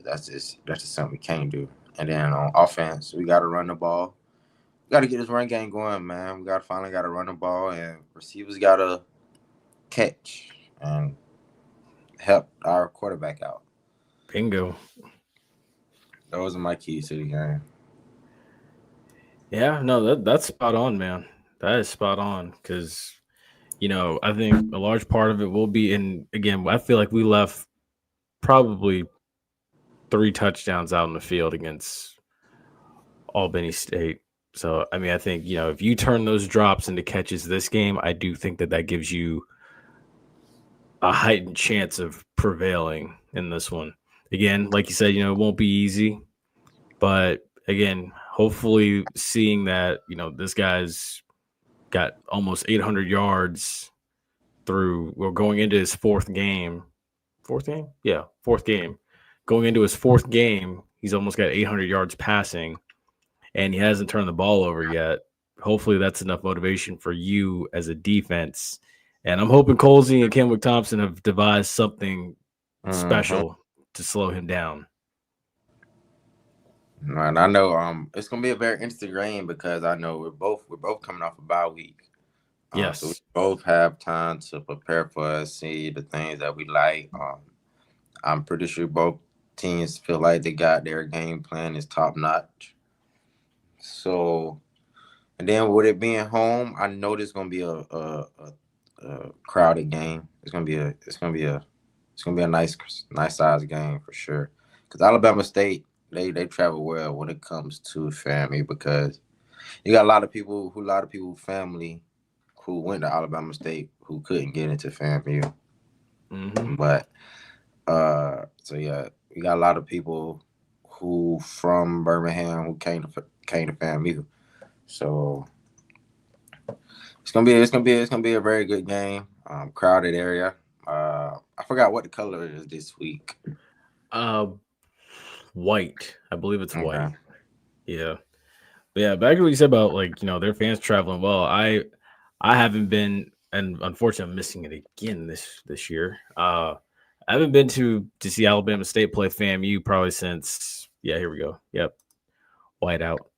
That's just something we can't do. And then on offense, we gotta run the ball. We gotta get this run game going, man. We finally gotta run the ball, and receivers gotta catch and help our quarterback out. Bingo. Those are my keys to the game. Yeah, no, that's spot on, man. That is spot on, because I think a large part of it will be in, again, I feel like we left probably 3 touchdowns out in the field against Albany State. So, I mean, I think, if you turn those drops into catches this game, I do think that gives you a heightened chance of prevailing in this one. Again, like you said, it won't be easy. But, again, hopefully seeing that, this guy's got almost 800 yards going into his fourth game. Yeah, fourth game. Going into his fourth game, he's almost got 800 yards passing, and he hasn't turned the ball over yet. Hopefully that's enough motivation for you as a defense. And I'm hoping Colsey and Kenwick Thompson have devised something special to slow him down. And I know it's gonna be a very interesting game, because I know we're both coming off a bye week. So we Yes. both have time to prepare for us, see the things that we like. I'm pretty sure both teams feel like they got their game plan is top notch. So, and then with it being home, I know there's gonna be a crowded game. It's gonna be a nice size game for sure. Because Alabama State, they travel well when it comes to family because you got a lot of people family who went to Alabama State who couldn't get into FAMU. Mm-hmm. But so yeah, we got a lot of people who from Birmingham who came to FAMU. So it's gonna be a very good game. Crowded area. I forgot what the color is this week. White. I believe it's white. Okay. Yeah. But yeah, back to what you said about their fans traveling well. I haven't been, and unfortunately I'm missing it again this year. I haven't been to see Alabama State play FAMU probably since here we go. Yep. White out.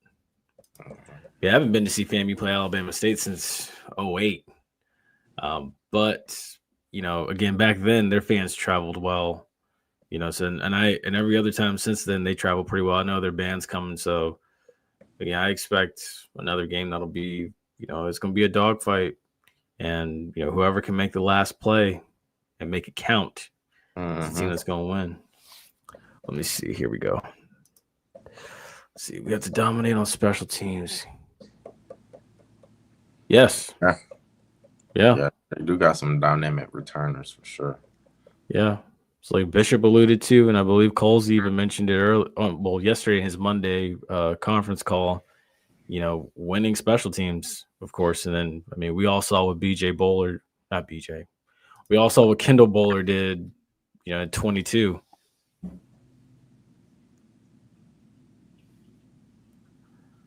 Yeah, I haven't been to see FAMU play Alabama State since '08. But again, back then their fans traveled well. So and every other time since then they travel pretty well. I know their band's coming, so yeah, I expect another game that'll be, it's gonna be a dogfight, and whoever can make the last play and make it count is the team that's gonna win. Let me see. Here we go. Let's see, we have to dominate on special teams. Yes. Yeah. They do got some dynamic returners for sure. Yeah. It's like Bishop alluded to, and I believe Coles even mentioned it earlier. Well, yesterday in his Monday conference call, winning special teams, of course. And then, I mean, we all saw what we all saw what Kendall Bowler did, at 22.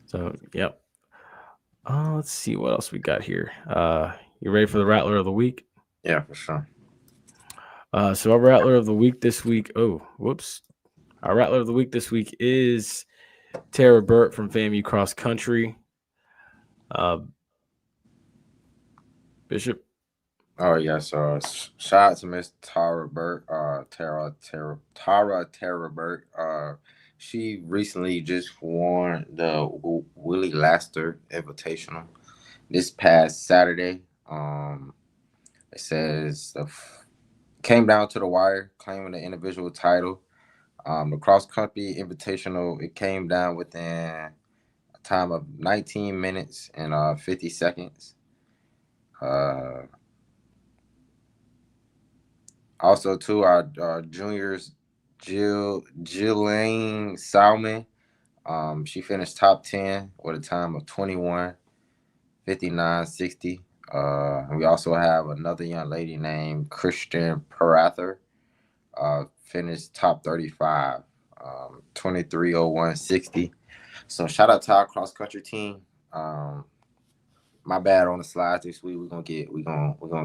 So, yep. Let's see what else we got here. You ready for the Rattler of the Week? Yeah, for sure. So our Rattler of the Week this week. Oh, whoops. Our Rattler of the Week this week is Tara Burt from FAMU Cross Country. Bishop. Oh yeah, so shout out to Miss Tara Burt, Tara Burt. She recently just won the Willie Laster Invitational this past Saturday. It says came down to the wire, claiming the individual title. The cross country invitational, it came down within a time of 19 minutes and 50 seconds. Also, too, our juniors, Jillian Salmon, she finished top 10 with a time of 21:59:60. We also have another young lady named Christian Parather, finished top 35, 23:01:60. So shout out to our cross country team. My bad on the slides this week. We're gonna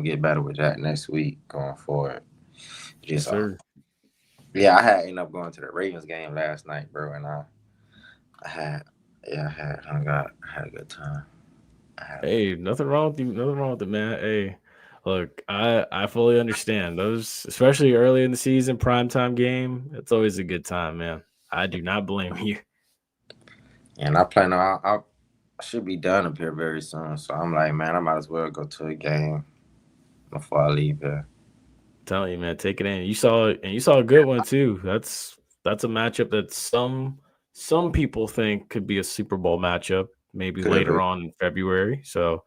get better with that next week going forward. Yes, sir. Yeah, I had ended up going to the Ravens game last night, bro, and I had a good time. Hey, nothing wrong with you. Nothing wrong with it, man. Hey, look, I fully understand those, especially early in the season, primetime game. It's always a good time, man. I do not blame you. And I plan on I should be done up here very soon, so I'm like, man, I might as well go to a game before I leave here. I'm telling you, man, take it in. You saw a good one too. That's a matchup that some people think could be a Super Bowl matchup, maybe later on in February. So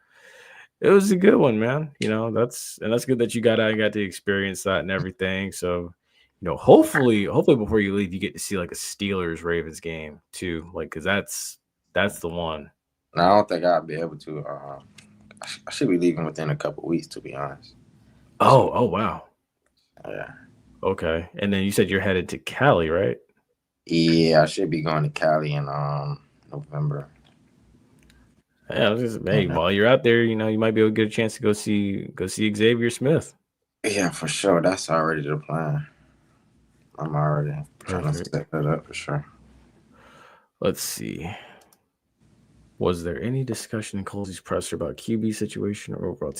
it was a good one, man. That's good that you got out and got to experience that and everything. So, hopefully before you leave, you get to see like a Steelers Ravens game too, like because that's the one. No, I don't think I'll be able to. I should be leaving within a couple of weeks, to be honest. Oh wow. Yeah. Okay, and then you said you're headed to Cali, right? Yeah, I should be going to Cali in November. Yeah, while you're out there, you might be able to get a chance to go see Xavier Smith. Yeah, for sure. That's already the plan. I'm already trying to set that up for sure. Let's see. Was there any discussion in Colsey's presser about QB situation or overall?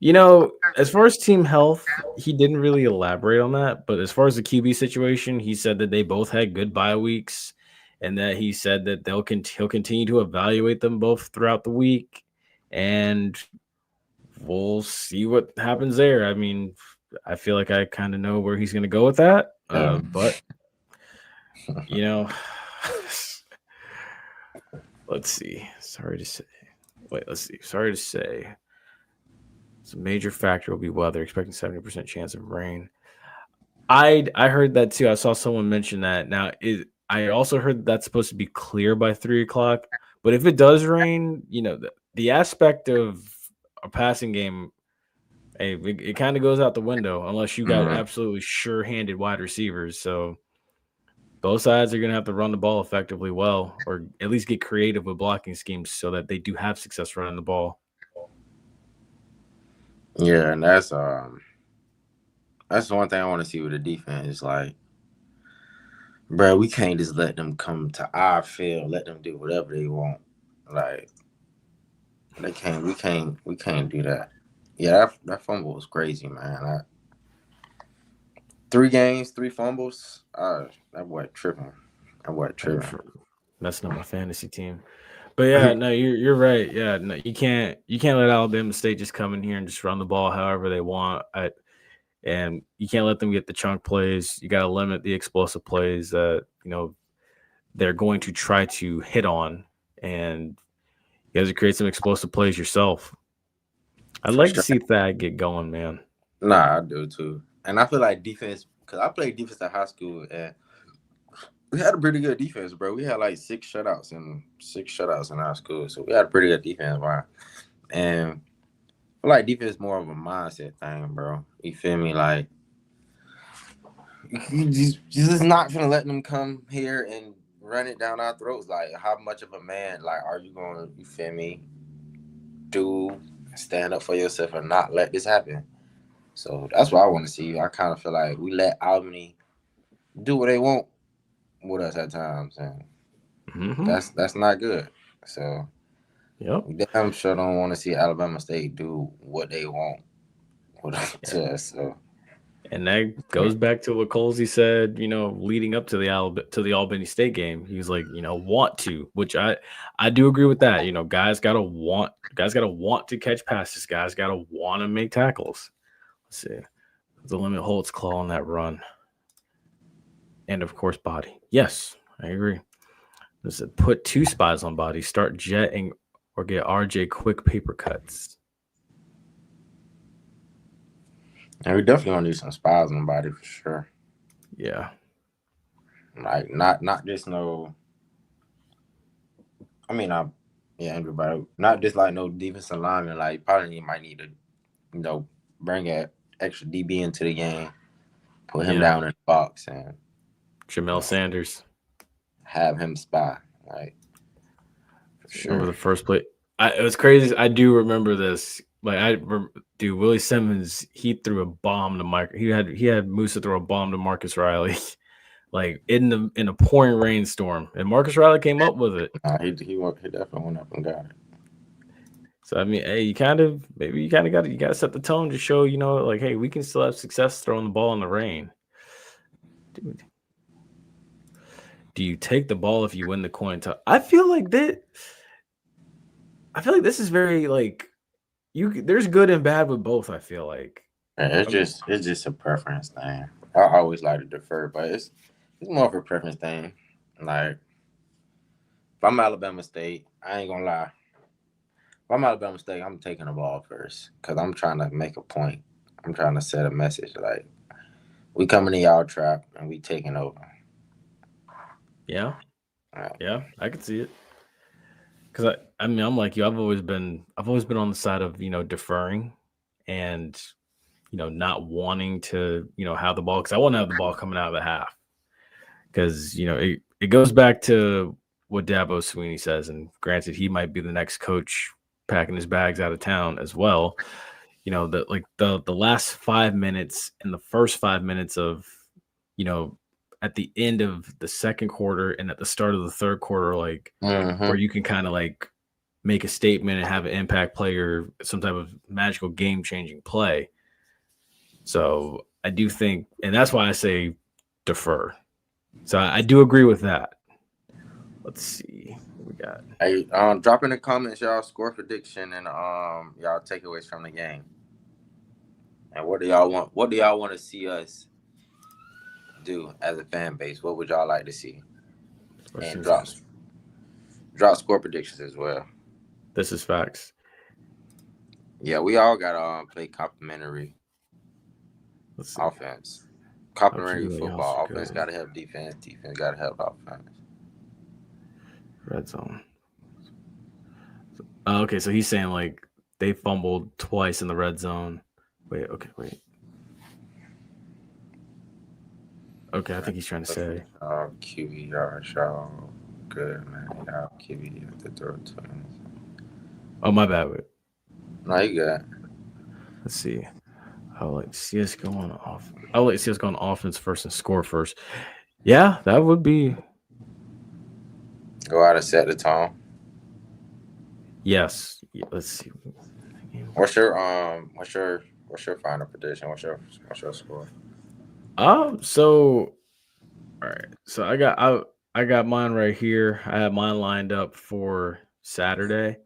You know, as far as team health, he didn't really elaborate on that. But as far as the QB situation, he said that they both had good bye weeks, and that he said that he'll continue to evaluate them both throughout the week, and we'll see what happens there. I mean, I feel like I kind of know where he's going to go with that, but you know. Let's see. Sorry to say. Sorry to say. It's a major factor will be weather. Expecting 70% chance of rain. I heard that too. I saw someone mention that. Now, I also heard that's supposed to be clear by 3:00. But if it does rain, you know, the aspect of a passing game, hey, it kind of goes out the window unless you got absolutely sure-handed wide receivers. So both sides are going to have to run the ball effectively well, or at least get creative with blocking schemes so that they do have success running the ball. Yeah, and that's the one thing I want to see with the defense. Like, bro, we can't just let them come to our field, let them do whatever they want. Like, we can't do that. Yeah, that fumble was crazy, man. 3 games, 3 fumbles. That boy tripping. Messing up my fantasy team. But yeah, no, you're right. Yeah, no, you can't let Alabama State just come in here and just run the ball however they want. And you can't let them get the chunk plays. You got to limit the explosive plays that they're going to try to hit on, and you guys to create some explosive plays yourself. I'd like to see Thad get going, man. Nah, I do too. And I feel like defense, because I played defense at high school, and we had a pretty good defense, bro. We had like 6 shutouts in high school, so we had a pretty good defense, man. And I feel like defense is more of a mindset thing, bro. You feel me? Like, you just not gonna let them come here and run it down our throats. Like, how much of a man, like, are you gonna, you feel me, stand up for yourself and not let this happen? So that's what I want to see. I kind of feel like we let Albany do what they want with us at times, and that's not good. So we damn sure don't want to see Alabama State do what they want with us. So. And that goes back to what Colsey said, leading up to the Albany State game. He was like, want to, which I do agree with that. Guys gotta want to catch passes. Guys gotta want to make tackles. Let's see. The limit holds claw on that run. And of course, body. Yes, I agree. This is put 2 spies on body, start jetting, or get RJ quick paper cuts. And we definitely gonna need some spies on body for sure. Yeah. Like not just no. I mean, everybody. Not just like no defensive lineman. Like, probably might need to, bring an extra DB into the game, put him down in the box, and Jamel Sanders. Have him spy. Like, for sure. Remember the first play? It was crazy. I do remember this. Like, Willie Simmons, he threw a bomb to Mike. He had Musa throw a bomb to Marcus Riley, like in a pouring rainstorm, and Marcus Riley came up with it. He definitely went up and got it. So I mean, hey, you got to set the tone to show, like, hey, we can still have success throwing the ball in the rain. Dude, do you take the ball if you win the coin toss? I feel like this is very like. There's good and bad with both. I feel like it's just a preference thing. I always like to defer, but it's more of a preference thing. Like, if I'm Alabama State, I ain't gonna lie. If I'm Alabama State, I'm taking the ball first because I'm trying to make a point. I'm trying to set a message like, we coming to y'all trap and we taking over. Yeah, yeah, I can see it. Because I'm like you. I've always been on the side of deferring, and not wanting to have the ball, because I want to have the ball coming out of the half. Because it goes back to what Dabo Swinney says, and granted, he might be the next coach packing his bags out of town as well. The last 5 minutes and the first 5 minutes of at the end of the second quarter and at the start of the third quarter, like where you can kind of like make a statement and have an impact play or some type of magical game-changing play. So I do think, and that's why I say defer. So I do agree with that. Let's see what we got. Hey, drop in the comments y'all score prediction and y'all takeaways from the game. And what do y'all want? What do y'all want to see us do as a fan base? What would y'all like to see? And drop score predictions as well. This is facts. Yeah, we all got to play complementary offense. Complementary football. Offense got to help defense. Defense got to help offense. Red zone. Okay, so he's saying like they fumbled twice in the red zone. Wait. Okay, I think he's trying to say. QB yard, y'all good, man. Y'all QB at the throw to. Oh, my bad. Wait. No, you good. Let's see. I'll let CS go on off. I'll let CS go on offense first and score first. Yeah, that would be. Go out and set the tone. Yes. Yeah, let's see. What's your final prediction? What's your score? So all right. So I got mine right here. I have mine lined up for Saturday.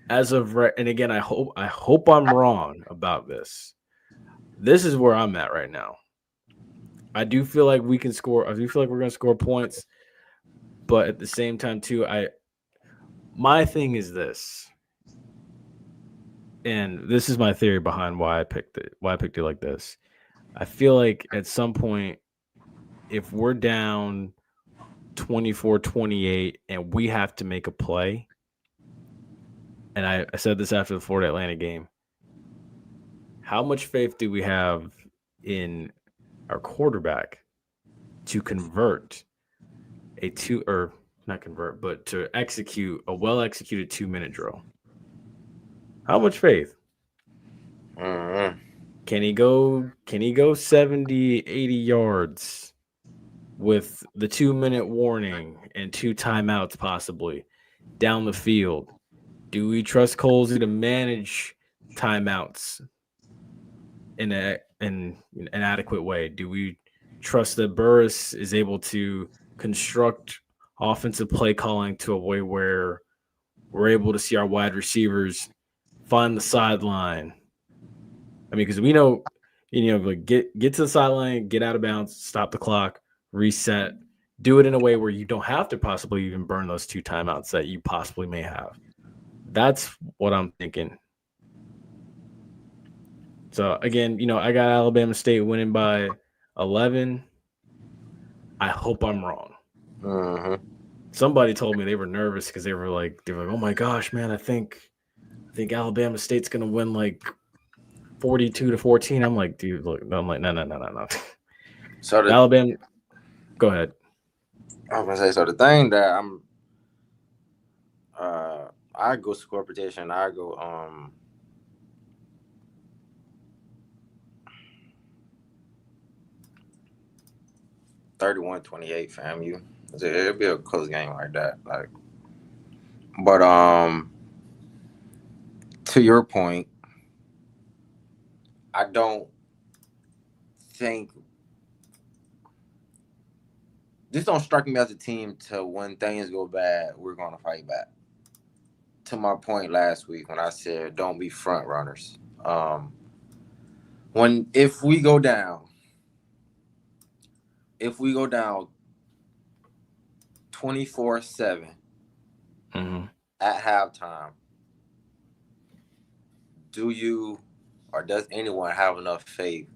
As of right, and again, I hope I'm wrong about this. This is where I'm at right now. I do feel like we can score. I do feel like we're going to score points, but at the same time, too, my thing is this, and this is my theory behind why I picked it. Why I picked it like this. I feel like at some point, if we're down 24-28 and we have to make a play, and I said this after the Florida Atlanta game, how much faith do we have in our quarterback to convert to execute a well-executed 2-minute drill? How much faith? Mm-hmm. Can he go 70, 80 yards with the 2-minute warning and 2 timeouts possibly down the field? Do we trust Colsey to manage timeouts in an adequate way? Do we trust that Burris is able to construct offensive play calling to a way where we're able to see our wide receivers find the sideline? I mean, because we know, like get to the sideline, get out of bounds, stop the clock, reset, do it in a way where you don't have to possibly even burn those 2 timeouts that you possibly may have. That's what I'm thinking. So, again, I got Alabama State winning by 11. I hope I'm wrong. Mm-hmm. Somebody told me they were nervous because they were like, oh my gosh, man, I think Alabama State's gonna win like 42-14. I'm like, dude, look, I'm like, no. So Alabama, go ahead. I was gonna say, so the thing that I go score prediction. I go 31-28 FAMU. It'll be a close game like that. But to your point, I don't think this don't strike me as a team to when things go bad, we're gonna fight back. To my point last week when I said don't be front runners. If we go down 24-7 at halftime, do you or does anyone have enough faith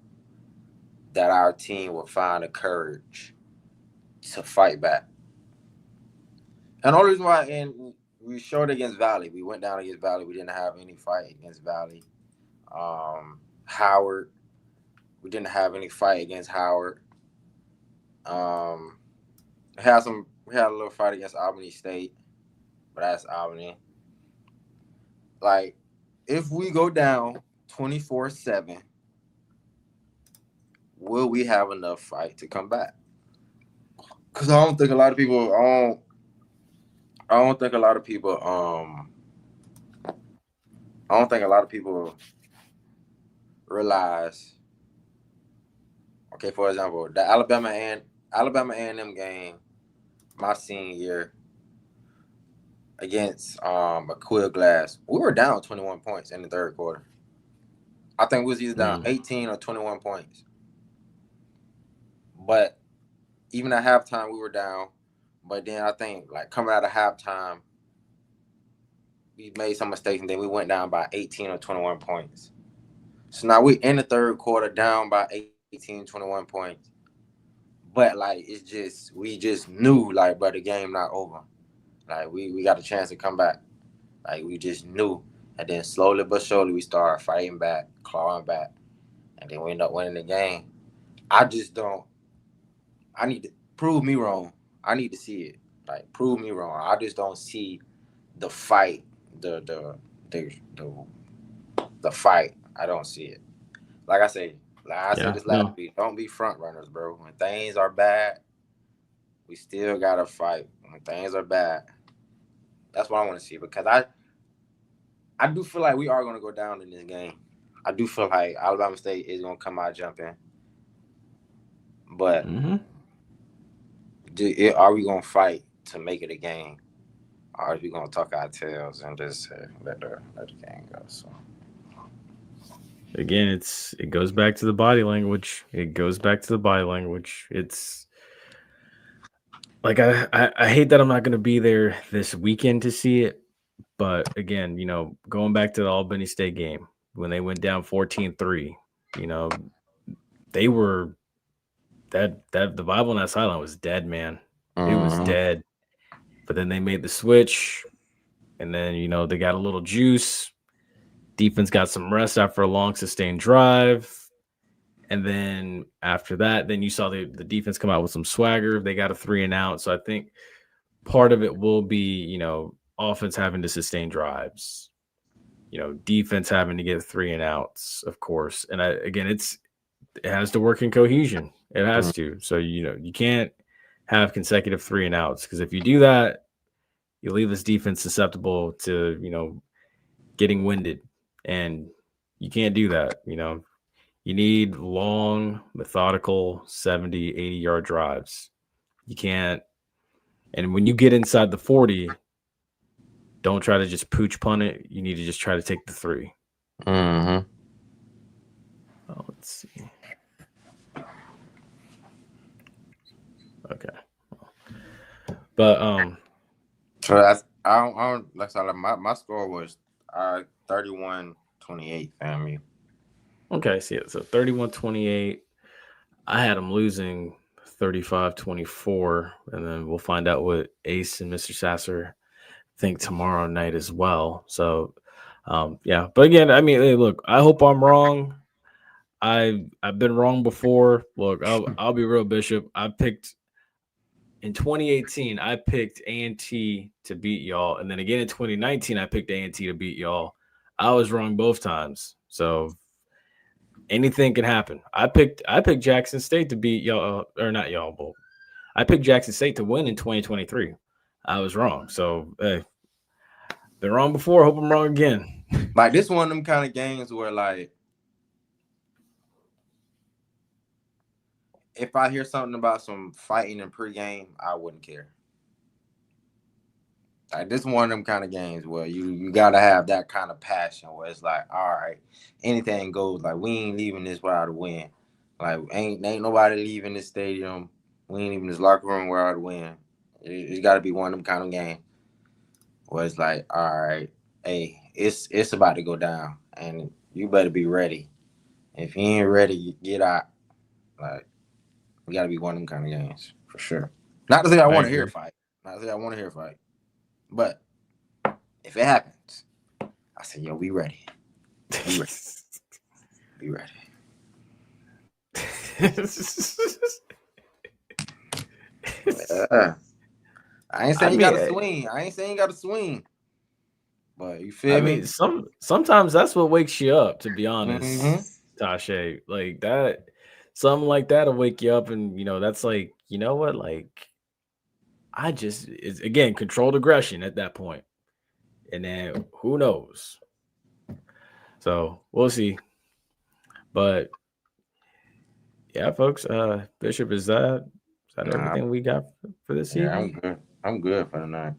that our team will find the courage to fight back? And the only reason why, and we showed against Valley, we went down against Valley, we didn't have any fight against Valley. Howard, we didn't have any fight against Howard. We had a little fight against Albany State, but that's Albany. Like, if we go down 24-7, will we have enough fight to come back? Because I don't think a lot of people I don't think a lot of people realize. Okay, for example, the Alabama A&M game, my senior year against Aquila Glass, we were down 21 points in the third quarter. I think we was either down 18 or 21 points. But even at halftime, we were down. But then I think, like, coming out of halftime, we made some mistakes, and then we went down by 18 or 21 points. So now we in the third quarter down by 18, 21 points. But, like, we just knew, like, but the game not over. Like, we got a chance to come back. Like, we just knew. And then slowly but surely, we started fighting back, clawing back. And then we end up winning the game. I need to prove me wrong. I need to see it. Like, prove me wrong. I just don't see the fight, the fight. I don't see it. Like I said this last week, don't be front runners, bro. When things are bad, we still gotta fight. When things are bad, that's what I want to see, because I do feel like we are gonna go down in this game. I do feel like Alabama State is gonna come out jumping, but are we gonna fight to make it a game, or are we gonna tuck our tails and just let the game go? So. Again, it goes back to the body language. It's like I hate that I'm not going to be there this weekend to see it, but again, going back to the Albany State game when they went down 14-3, they were that the Bible on that sideline was dead, man. It was dead. But then they made the switch, and then they got a little juice. Defense got some rest after a long sustained drive. And then after that, then you saw the defense come out with some swagger. They got a 3-and-out. So I think part of it will be, offense having to sustain drives, defense having to get 3-and-outs, of course. And it has to work in cohesion. It has to. So, you can't have consecutive 3-and-outs, because if you do that, you leave this defense susceptible to, getting winded. And you can't do that. You need long, methodical 70, 80-yard drives. You can't. And when you get inside the 40, don't try to just pooch punt it. You need to just try to take the 3. Mm-hmm. Oh, let's see. Okay. But so that's my score was 31-28 FAMU. Okay, so 31-28. I had them losing 35-24, and then we'll find out what Ace and Mr. Sasser think tomorrow night as well. So, yeah. But again, I mean, hey, look, I hope I'm wrong. I've been wrong before. Look, I'll be real, Bishop. In 2018, I picked A&T to beat y'all, and then again in 2019, I picked A&T to beat y'all. I was wrong both times. So anything can happen. I picked Jackson State to beat y'all, or not y'all, but I picked Jackson State to win in 2023. I was wrong. So, hey, been wrong before. Hope I'm wrong again. Like, this one of them kind of games where, like, if I hear something about some fighting in pregame, I wouldn't care. Like, this one of them kind of games where you gotta have that kind of passion where it's like, all right, anything goes. Like, we ain't leaving this without a win. Like, ain't nobody leaving this stadium. We ain't leaving this locker room without a win. It's got to be one of them kind of games where it's like, all right, hey, it's about to go down, and you better be ready. If you ain't ready, get out. Like, we got to be one of them kind of games for sure. Not to say I want to hear a fight. But if it happens, I say, yo, we ready. Be ready. Be ready. I ain't saying you gotta swing. I ain't saying you gotta swing. But you feel me? Sometimes that's what wakes you up, to be honest, Tasha. Like that, something like that'll wake you up, and that's like, you know what? Like, it's again controlled aggression at that point. And then who knows? So we'll see. But yeah, folks, Bishop, is that everything we got for this evening? I'm good for the night.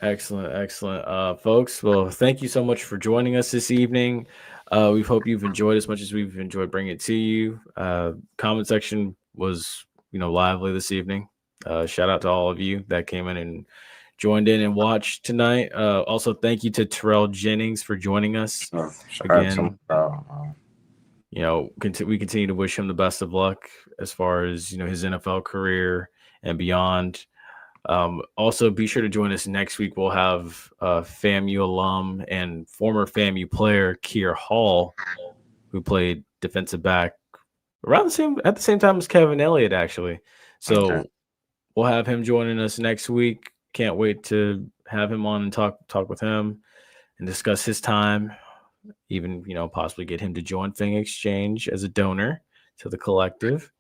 Excellent. Folks, well, thank you so much for joining us this evening. We hope you've enjoyed as much as we've enjoyed bringing it to you. Comment section was, lively this evening. Shout out to all of you that came in and joined in and watched tonight. Also, thank you to Terrell Jennings for joining us again. We continue to wish him the best of luck as far as, his NFL career and beyond. Also, be sure to join us next week. We'll have FAMU alum and former FAMU player Keir Hall, who played defensive back at the same time as Kevin Elliott, actually. So we'll have him joining us next week. Can't wait to have him on and talk with him and discuss his time. Even, possibly get him to join Thing Exchange as a donor to the collective.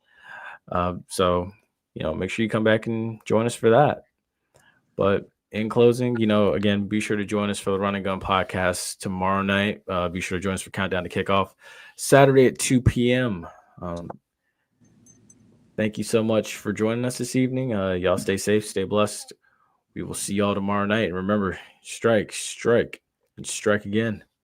So, make sure you come back and join us for that. But in closing, again, be sure to join us for the Run and Gun podcast tomorrow night. Be sure to join us for Countdown to Kickoff Saturday at 2 p.m. Thank you so much for joining us this evening. Y'all stay safe, stay blessed. We will see y'all tomorrow night. And remember, strike, and strike again.